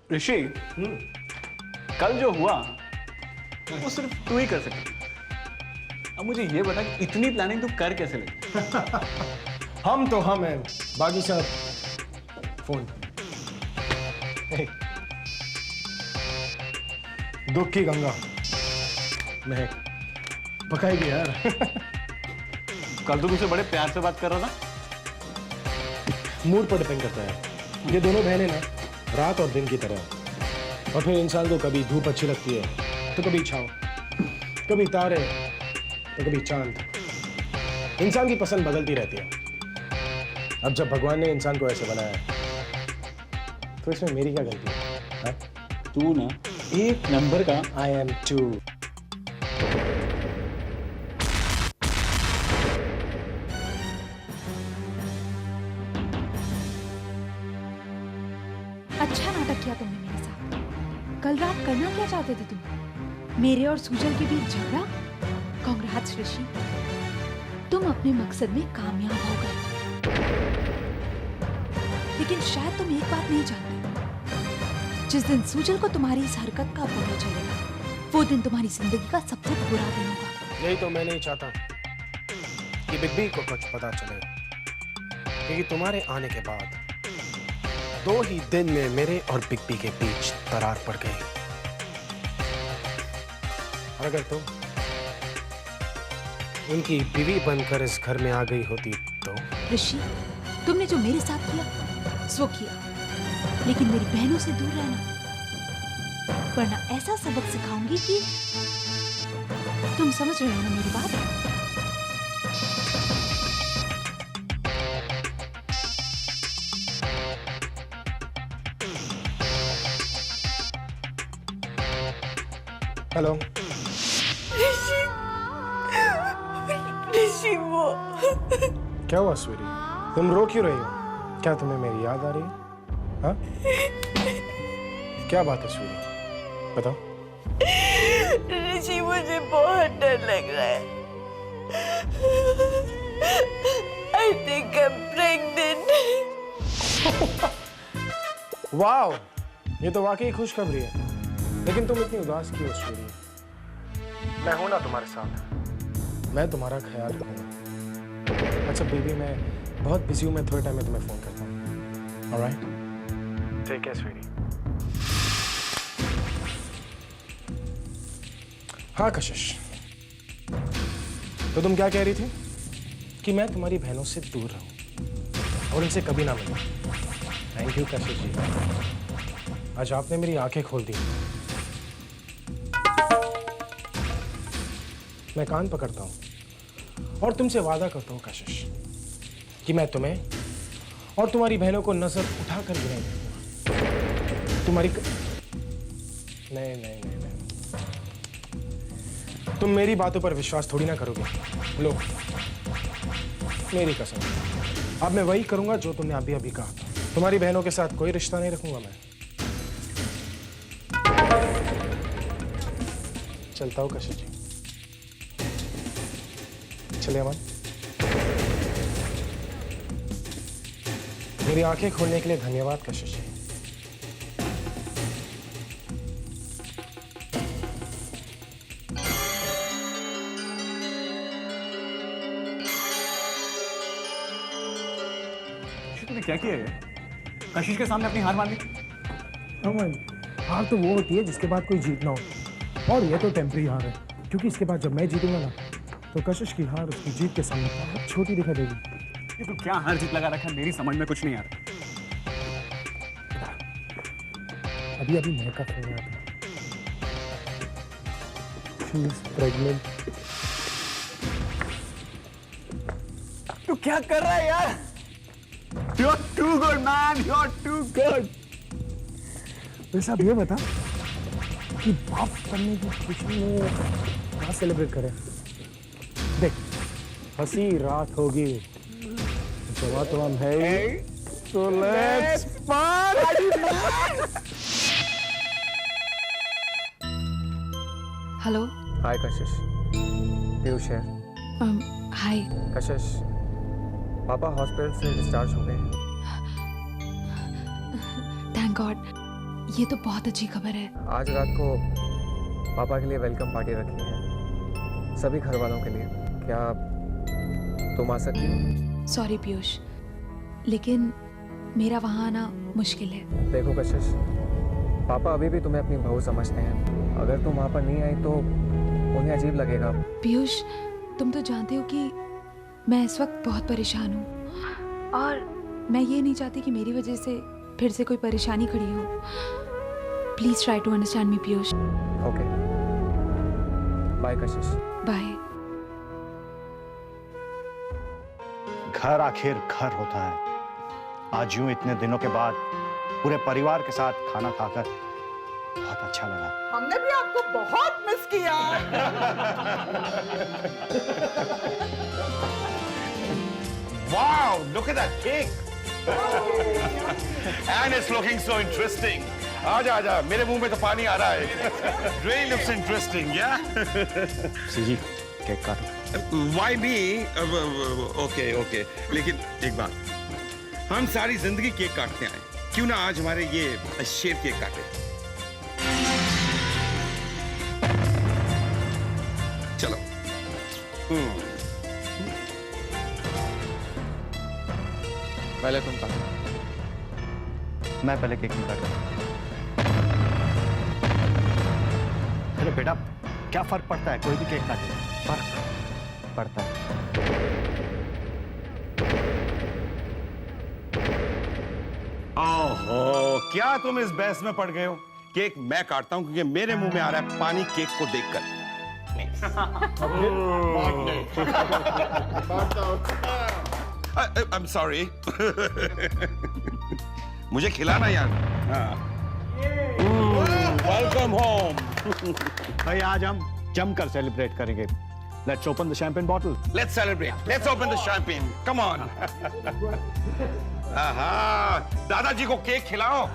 ऋषि, कल जो हुआ वो सिर्फ तू ही कर सकती। अब मुझे ये बता कि इतनी प्लानिंग तू कर कैसे लगी? हम तो हम हैं, बाकी सब फोन। दुख की गंगा महक पकाएगी यार। कल तो तुझसे बड़े प्यार से बात कर रहा था। मूड पर डिपेंड करता है। ये दोनों बहनें ना रात और दिन की तरह। और फिर इंसान को कभी धूप अच्छी लगती है तो कभी छांव, कभी तारे तो कभी चांद। इंसान की पसंद बदलती रहती है। अब जब भगवान ने इंसान को ऐसे बनाया तो इसमें मेरी क्या गलती है? हाँ? तू ना एक नंबर का। I am too. अच्छा नाटक किया तुमने मेरे साथ। कल रात करना क्या चाहते थे तुम? मेरे और सुजल के बीच झगड़ा? कांग्रेट्स ऋषि, तुम अपने मकसद में कामयाब हो गए। लेकिन शायद तुम एक बात नहीं जानते। जिस दिन सुजल को तुम्हारी इस हरकत का पता चलेगा, वो दिन तुम्हारी जिंदगी का सबसे बुरा दिन होगा। यही तो मैं नहीं चाहता कि बिग को कुछ पता चले, क्योंकि तुम्हारे आने के बाद 2 ही दिन में मेरे और बिग बी के बीच दरार पड़ गई। और अगर तुम उनकी बीवी बनकर इस घर में आ गई होती तो? ऋषि, तुमने जो मेरे साथ किया सो किया, लेकिन मेरी बहनों से दूर रहना, वरना ऐसा सबक सिखाऊंगी कि तुम समझ रहे हो ना मेरी बात? हेलो ऋषि, वो क्या हुआ स्वीटी? तुम रो क्यों रही हो? क्या तुम्हें मेरी याद आ रही है? हाँ? क्या बात है स्वीटी, बताओ। ऋषि, मुझे बहुत डर लग रहा है। I think I'm pregnant. Wow, ये तो वाकई खुशखबरी है। लेकिन तुम इतनी उदास क्यों स्वीटी? मैं हूं ना तुम्हारे साथ। मैं तुम्हारा ख्याल रखूंगा। अच्छा बेबी, मैं बहुत बिजी हूं, मैं थोड़े टाइम में तुम्हें फोन करता हूँ। ऑलराइट? Take care sweetie. हाँ कशिश, तो तुम क्या कह रही थी? कि मैं तुम्हारी बहनों से दूर रहूं और इनसे कभी ना मिलूं। थैंक यू कशिश जी, आज आपने मेरी आंखें खोल दी। मैं कान पकड़ता हूं और तुमसे वादा करता हूं कशिश कि मैं तुम्हें और तुम्हारी बहनों को नजर उठाकर भी नहीं देखूंगा। तुम्हारी नहीं नहीं नहीं नहीं, तुम मेरी बातों पर विश्वास थोड़ी ना करोगे। लो मेरी कसम, अब मैं वही करूंगा जो तुमने अभी अभी कहा था। तुम्हारी बहनों के साथ कोई रिश्ता नहीं रखूंगा मैं। चलता हूं कशिश जी। चले अमन, मेरी आंखें खोलने के लिए धन्यवाद कशिश जी। तूने क्या किया है? कशिश के सामने अपनी हार मान ली। अमन, हार तो वो होती है जिसके बाद कोई जीत ना हो, और ये तो टेम्पररी हार है, क्योंकि इसके बाद जब मैं जीतूंगा ना तो कशिश की हार उसकी जीत के सामने बहुत छोटी दिखा देगी। ये तो क्या हार जीत लगा रखा है, मेरी समझ में कुछ नहीं आ रहा। अभी अभी महका फोन आया था। She is pregnant. तू क्या कर रहा है यार? You're too good man, you're too good. वैसे अब ये बता कि बाप बनने की खुशी में क्या सेलिब्रेट करें? देख, हंसी रात होगी, जवा तो हम है ही, so let's party. हेलो। हाय कशिश, पीयूष है। हाय। कशिश, पापा हॉस्पिटल से डिस्चार्ज हो गए। Thank God. ये तो बहुत अच्छी खबर है। आज रात को पापा के लिए वेलकम पार्टी रखी है, सभी घर वालों के लिए। क्या तुम आ सकती हो? सॉरी पीयूष, लेकिन मेरा वहाँ आना मुश्किल है। देखो कशिश, पापा अभी भी तुम्हें अपनी बहू समझते हैं। अगर तुम वहाँ पर नहीं आई तो उन्हें अजीब लगेगा। पीयूष, तुम तो जानते हो कि मैं इस वक्त बहुत परेशान हूँ और मैं ये नहीं चाहती कि मेरी वजह से फिर से कोई परेशानी खड़ी हो। Please try to understand me Piyush. Okay, bye Kashish. Bye. घर आखिर घर होता है। आज यूं इतने दिनों के बाद पूरे परिवार के साथ खाना खाकर बहुत अच्छा लगा। हमने भी आपको बहुत मिस किया। Wow, look at that cake. And it's looking so interesting. आजा आजा, मेरे मुंह में तो पानी आ रहा है। Really looks interesting, yeah? CG, cake काटो। Why me? Okay, okay. लेकिन एक बात, हम सारी जिंदगी केक काटते आए, क्यों ना आज हमारे ये शेर केक काटे? चलो। पहले तुम काटो। मैं पहले केक नहीं काटूंगा। अरे बेटा, क्या फर्क पड़ता है? कोई भी केक काटे, फर्क पड़ता है। ओहो, क्या तुम इस बहस में पड़ गए हो? केक मैं काटता हूं क्योंकि मेरे मुंह में आ रहा है पानी केक को देखकर। I'm sorry. मुझे खिलाना यार। Welcome home. भाई आज हम जमकर सेलिब्रेट करेंगे। Let's open the champagne bottle. Let's celebrate. Let's open the champagne. Come on. आहा, दादाजी को केक खिलाओ।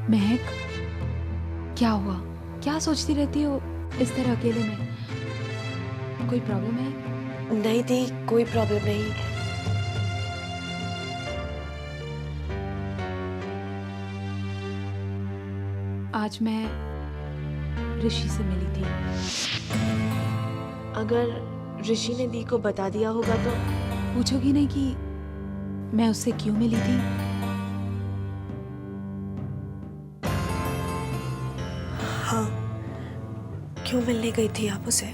महक, क्या हुआ? क्या सोचती रहती हो इस तरह अकेले में? कोई प्रॉब्लम है? नहीं दी, कोई प्रॉब्लम नहीं। आज मैं ऋषि से मिली थी। अगर ऋषि ने दी को बता दिया होगा तो? पूछोगी नहीं कि मैं उससे क्यों मिली थी? हाँ, क्यों मिलने गई थी आप उसे?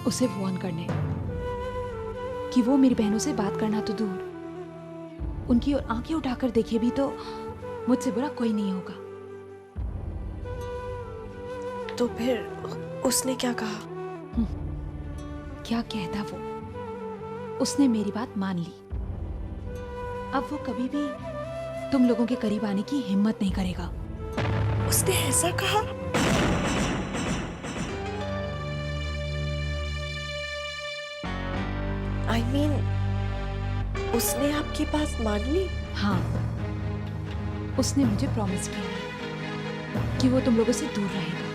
उसे वार्न करने कि वो मेरी बहनों से बात करना तो दूर, उनकी ओर आंखें उठाकर देखे भी तो मुझसे बुरा कोई नहीं होगा। तो फिर उसने क्या कहा? क्या कहता वो? उसने मेरी बात मान ली। अब वो कभी भी तुम लोगों के करीब आने की हिम्मत नहीं करेगा। उसने ऐसा कहा? I mean, उसने आपकी बात मान ली? हाँ, उसने मुझे प्रॉमिस किया है कि वो तुम लोगों से दूर रहेगा।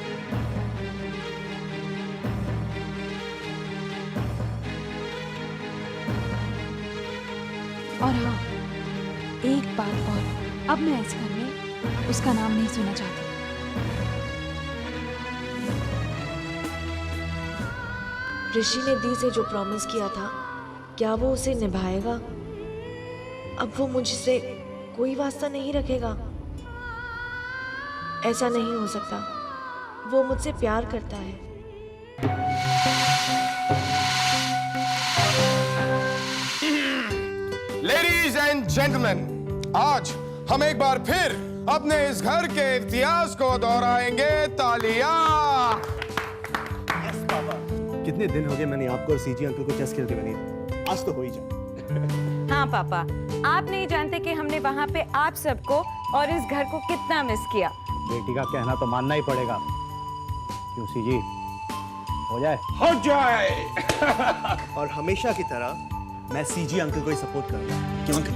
और हाँ, एक बात और, अब मैं इस घर में उसका नाम नहीं सुनना चाहती। ऋषि ने दी से जो प्रॉमिस किया था, क्या वो उसे निभाएगा? अब वो मुझसे कोई वास्ता नहीं रखेगा? ऐसा नहीं हो सकता। वो मुझसे प्यार करता है। लेडीज एंड जेंटलमैन, आज हम एक बार फिर अपने इस घर के इतिहास को दोहराएंगे। तालियां। कितने दिन हो गए मैंने आपको और सीजी अंकल को चेस खेलते बनी, आज तो हो ही जाए। हाँ पापा, आप नहीं जानते कि हमने वहाँ पे आप सबको और इस घर को कितना मिस किया। बेटी का कहना तो मानना ही पड़ेगा। क्यों सीजी, हो जाए? हो जाए। और हमेशा की तरह मैं सीजी अंकल को ही सपोर्ट करूंगा। क्यों अंकल?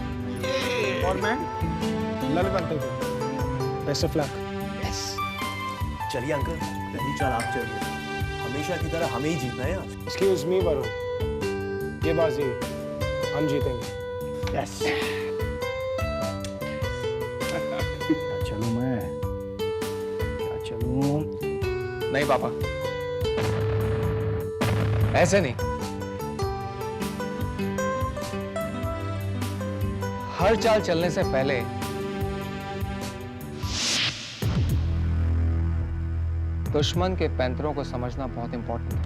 और मैं ललित अंकल को। Best of luck. चलिए अंकल, पहली चाल आप चलिए। हमेशा की तरह हमें ही जीतना है आज। एक्सक्यूज मी वरुण, ये बाजी हम जीतेंगे। यस। क्या चलूं मैं? क्या चलूं? नहीं पापा, ऐसे नहीं। हर चाल चलने से पहले दुश्मन के पैंतरों को समझना बहुत इंपॉर्टेंट है।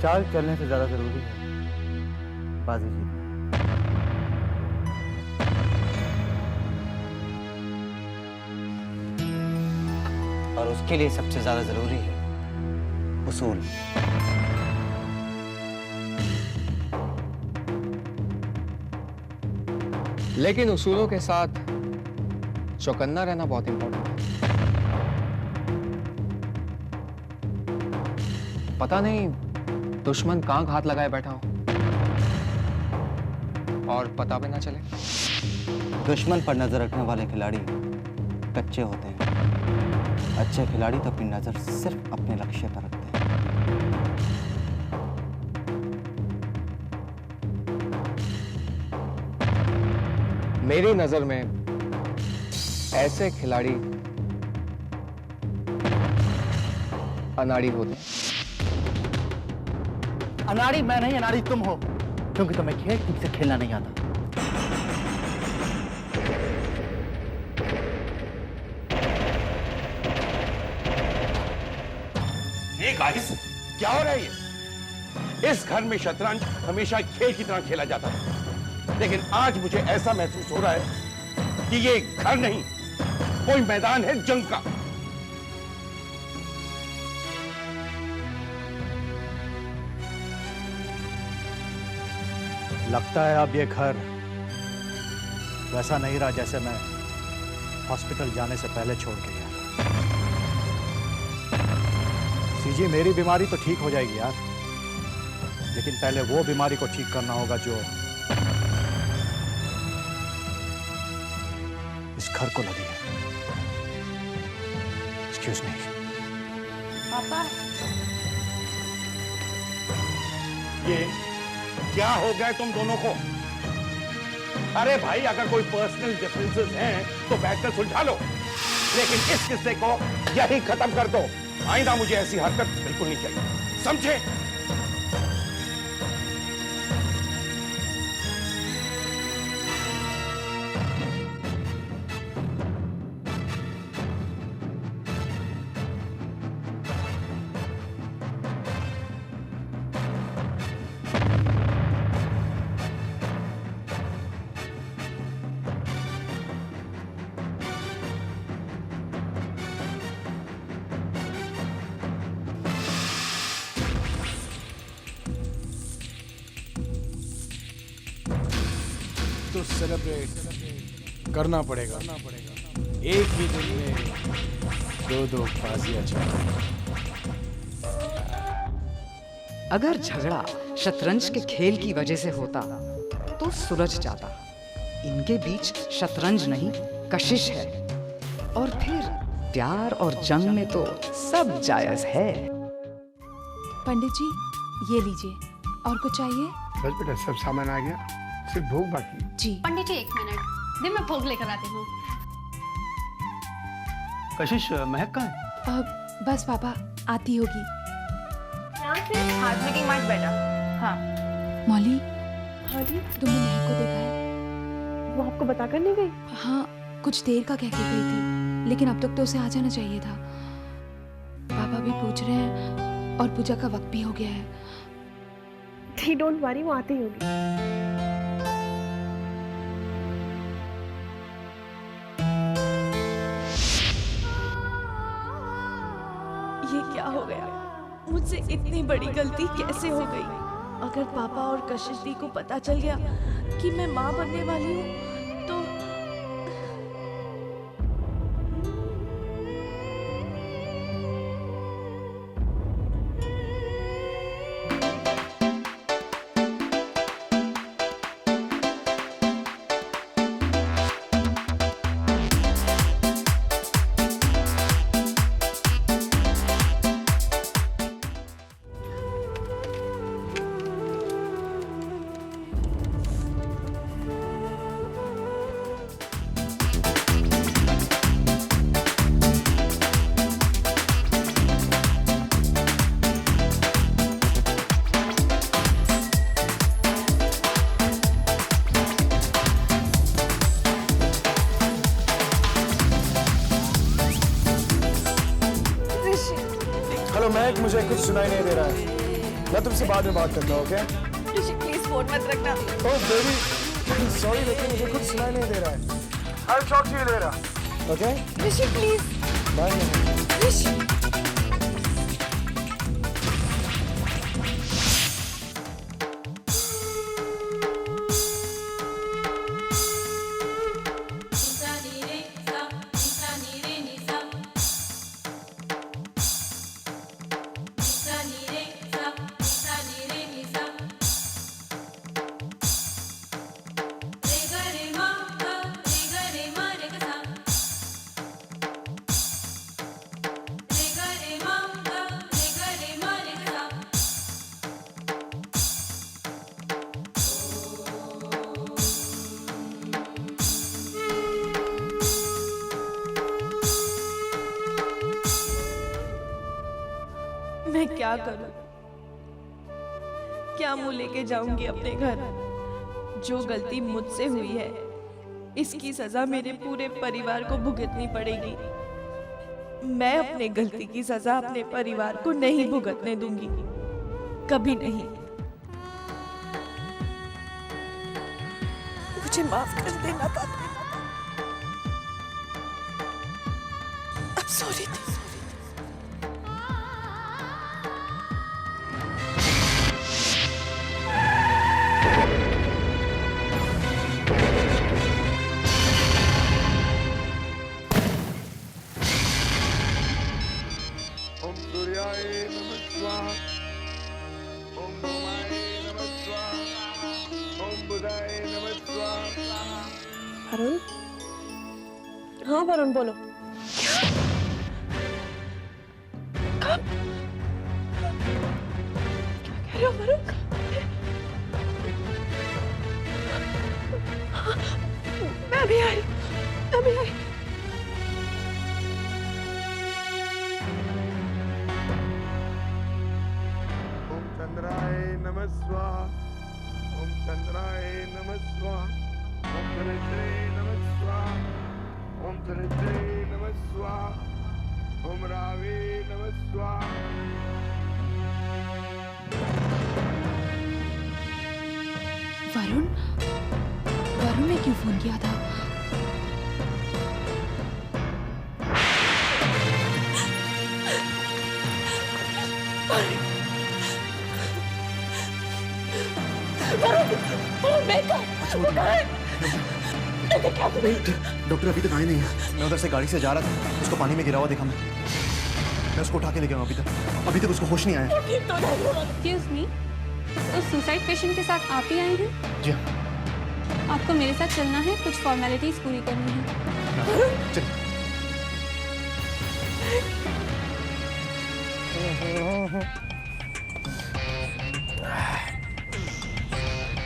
चाल चलने से ज्यादा जरूरी है बाजी जीतना। और उसके लिए सबसे ज्यादा जरूरी है उसूल। लेकिन उसूलों के साथ चौकन्ना रहना बहुत इंपॉर्टेंट है। पता नहीं दुश्मन कहां घात लगाए बैठा हो और पता भी ना चले। दुश्मन पर नजर रखने वाले खिलाड़ी कच्चे होते हैं। अच्छे खिलाड़ी तो अपनी नजर सिर्फ अपने लक्ष्य पर रखते हैं। मेरी नजर में ऐसे खिलाड़ी अनाड़ी होते हैं। अनाड़ी मैं नहीं, अनाड़ी तुम हो, क्योंकि तुम्हें खेल ठीक से खेलना नहीं आता। गाइस, क्या हो रहा है ये? इस घर में शतरंज हमेशा खेल की तरह खेला जाता है, लेकिन आज मुझे ऐसा महसूस हो रहा है कि ये घर नहीं, कोई मैदान है जंग का। लगता है अब ये घर वैसा नहीं रहा जैसे मैं हॉस्पिटल जाने से पहले छोड़ के गया। सीजी, मेरी बीमारी तो ठीक हो जाएगी यार, लेकिन पहले वो बीमारी को ठीक करना होगा जो इस घर को लगी है। Excuse me. पापा, ये क्या हो गया तुम दोनों को? अरे भाई, अगर कोई पर्सनल डिफरेंसेस हैं तो बैठकर सुलझा लो, लेकिन इस किस्से को यही खत्म कर दो। आइंदा मुझे ऐसी हरकत बिल्कुल नहीं चाहिए, समझे? तो सेलिब्रेट करना पड़ेगा। एक ही दिन में दो बाजियां चाहिए। अगर झगड़ा शतरंज के खेल की वजह से होता तो सुलझ जाता। इनके बीच शतरंज नहीं, कशिश है। और फिर प्यार और जंग में तो सब जायज है। पंडित जी, ये लीजिए। और कुछ चाहिए? बस बेटा, सब सामान आ गया, सिर्फ भोग बाकी। जी। पंडित जी 1 मिनट, दे मैं भोग लेकर आती हूँ। कशिश, महक कहाँ है? बस पापा आती होगी। हाथ में मच बेटा। हाँ मौली, हाँ जी, तुमने महक को देखा है? वो आपको बता कर नहीं गई? हाँ, कुछ देर का कह के गई थी, लेकिन अब तक तो उसे आ जाना चाहिए था। पापा भी पूछ रहे हैं और पूजा का वक्त भी हो गया है। डोंट वरी, वो आती होगी। ये क्या हो गया? मुझसे इतनी बड़ी गलती कैसे हो गई? अगर पापा और कशिश दी को पता चल गया कि मैं माँ बनने वाली हूँ तो कुछ सुनाई नहीं दे रहा है। मैं तुमसे बाद में बात करता हूँ, ओके? ऋषि प्लीज फोन मत रखना। ओह बेबी, सॉरी लेकिन मुझे कुछ सुनाई नहीं दे रहा है। I'll talk to you later, okay? Rishi please. Bye. ऋषि। मैं क्या करूं? क्या मुंह लेके जाऊंगी अपने घर? जो गलती मुझसे हुई है, इसकी सजा मेरे पूरे परिवार को भुगतनी पड़ेगी। मैं अपने गलती की सजा अपने परिवार को नहीं भुगतने दूंगी, कभी नहीं। मुझे माफ कर देना पापा। I'm sorry. वरुण? हाँ वरुण बोलो। कब? क्या कह रहे हो वरुण? हाँ, मैं अभी आई। ओम चंद्राय नमः स्वाहा। ओम चंद्राय नमः स्वाहा। ओम धरित्रे नमः स्वाहा। ओम धरित्रे नमः स्वाहा। ओम रावे नमः स्वाहा। वरुण ने क्यों फोन किया था? डॉक्टर अभी तक आए नहीं है। मैं उधर से गाड़ी से जा रहा था, उसको पानी में गिरा हुआ देखा मैं उसको उठा के ले गया हूं। अभी तक उसको होश नहीं आया। एक्सक्यूज मी, तो सुसाइड पेशेंट के साथ आप ही आए हैं? जी आपको मेरे साथ चलना है, कुछ फॉर्मेलिटीज पूरी करनी है। चलिए।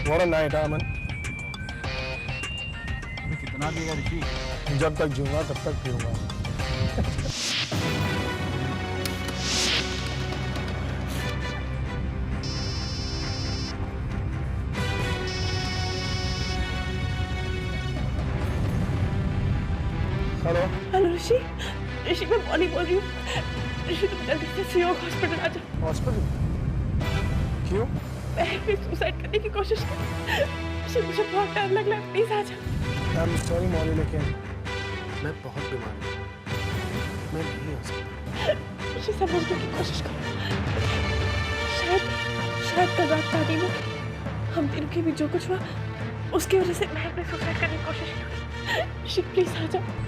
What a night, Aman. कितना देगा ऋषि? जब तक जीऊंगा तब तक पीऊंगा। हेलो ऋषि, मैं मॉनी बोल रही हूँ। ऋषि तुम जल्दी से सीओ हॉस्पिटल आ जाओ। हॉस्पिटल? क्यों? मैं सुसाइड करने की कोशिश कर। ऋषि मुझे बहुत डर लग रहा है, प्लीज आ जाओ। I'm sorry मॉनी, लेकिन मैं बहुत बीमार हूँ, मैं नहीं आ सकता। ऋषि समझने की कोशिश करो। शायद कल रात पार्टी में हम तीनों के बीच जो कुछ हुआ, उसकी वजह से मैं सुसाइड करने की कोशिश की। ऋषि प्लीज आ जाओ।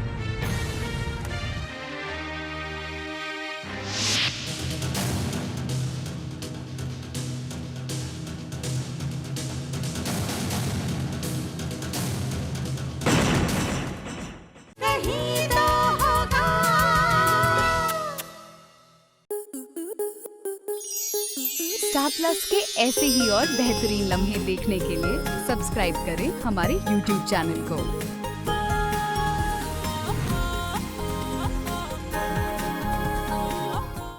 स्टार प्लस के ऐसे ही और बेहतरीन लम्हे देखने के लिए सब्सक्राइब करें हमारे YouTube चैनल को।